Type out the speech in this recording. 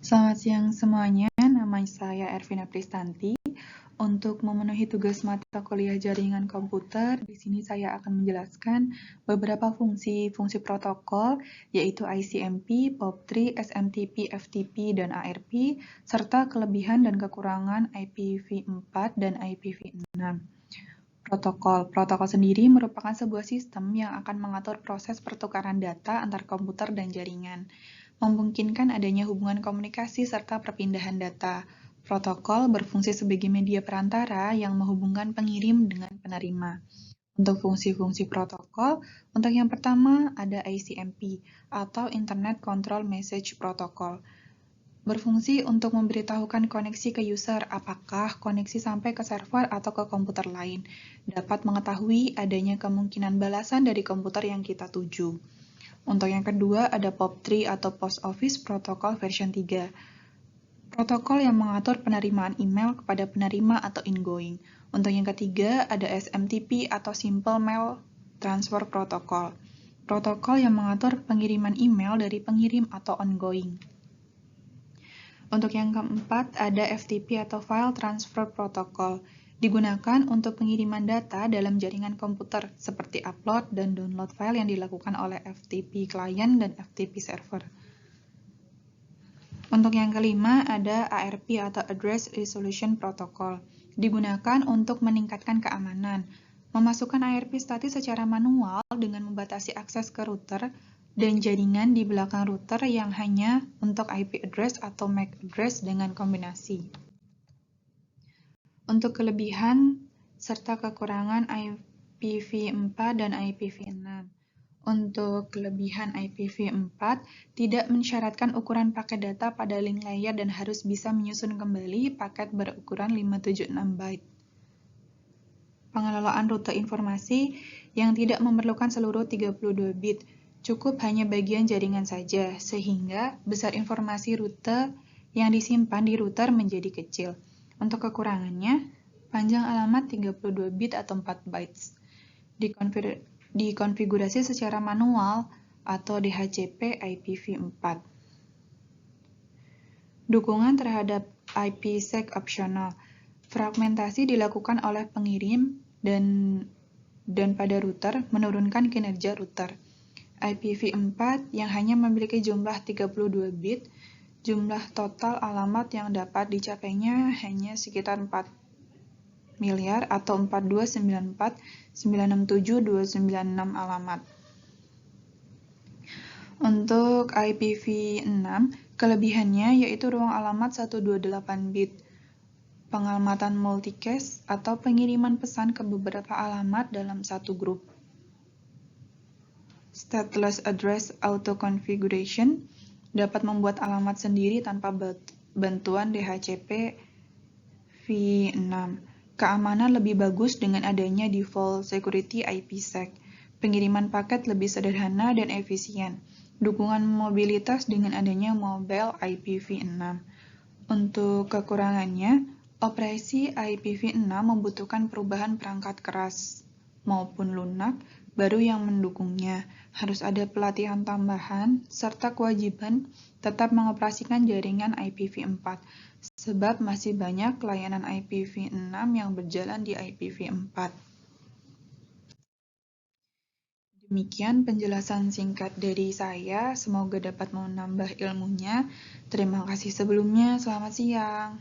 Selamat siang semuanya, nama saya Ervina Pristanti. Untuk memenuhi tugas mata kuliah jaringan komputer, di sini saya akan menjelaskan beberapa fungsi protokol, yaitu ICMP, POP3, SMTP, FTP, dan ARP, serta kelebihan dan kekurangan IPv4 dan IPv6. Protokol sendiri merupakan sebuah sistem yang akan mengatur proses pertukaran data antar komputer dan jaringan, memungkinkan adanya hubungan komunikasi serta perpindahan data. Protokol berfungsi sebagai media perantara yang menghubungkan pengirim dengan penerima. Untuk fungsi-fungsi protokol, untuk yang pertama ada ICMP atau Internet Control Message Protocol. Berfungsi untuk memberitahukan koneksi ke user apakah koneksi sampai ke server atau ke komputer lain. Dapat mengetahui adanya kemungkinan balasan dari komputer yang kita tuju. Untuk yang kedua ada POP3 atau Post Office Protocol version 3. Protokol yang mengatur penerimaan email kepada penerima atau ingoing. Untuk yang ketiga ada SMTP atau Simple Mail Transfer Protocol. Protokol yang mengatur pengiriman email dari pengirim atau ongoing. Untuk yang keempat, ada FTP atau File Transfer Protocol. Digunakan untuk pengiriman data dalam jaringan komputer, seperti upload dan download file yang dilakukan oleh FTP client dan FTP server. Untuk yang kelima, ada ARP atau Address Resolution Protocol. Digunakan untuk meningkatkan keamanan. Memasukkan ARP statis secara manual dengan membatasi akses ke router dan jaringan di belakang router yang hanya untuk IP address atau MAC address dengan kombinasi. Untuk kelebihan serta kekurangan IPv4 dan IPv6. Untuk kelebihan IPv4, tidak mensyaratkan ukuran paket data pada link layer dan harus bisa menyusun kembali paket berukuran 576 byte. Pengelolaan rute informasi yang tidak memerlukan seluruh 32 bit, cukup hanya bagian jaringan saja, sehingga besar informasi rute yang disimpan di router menjadi kecil. Untuk kekurangannya, panjang alamat 32 bit atau 4 bytes. Dikonfigurasi secara manual atau DHCP IPv4. Dukungan terhadap IPsec optional. Fragmentasi dilakukan oleh pengirim dan pada router menurunkan kinerja router. IPv4 yang hanya memiliki jumlah 32 bit, jumlah total alamat yang dapat dicapainya hanya sekitar 4 miliar atau 4294.967.296 alamat. Untuk IPv6, kelebihannya yaitu ruang alamat 128 bit, pengamatan multicast atau pengiriman pesan ke beberapa alamat dalam satu grup. Stateless Address Auto Configuration dapat membuat alamat sendiri tanpa bantuan DHCP v6. Keamanan lebih bagus dengan adanya default security IPsec. Pengiriman paket lebih sederhana dan efisien. Dukungan mobilitas dengan adanya mobile IPv6. Untuk kekurangannya, operasi IPv6 membutuhkan perubahan perangkat keras maupun lunak baru yang mendukungnya. Harus ada pelatihan tambahan serta kewajiban tetap mengoperasikan jaringan IPv4 sebab masih banyak layanan IPv6 yang berjalan di IPv4. Demikian penjelasan singkat dari saya, semoga dapat menambah ilmunya. Terima kasih sebelumnya, selamat siang.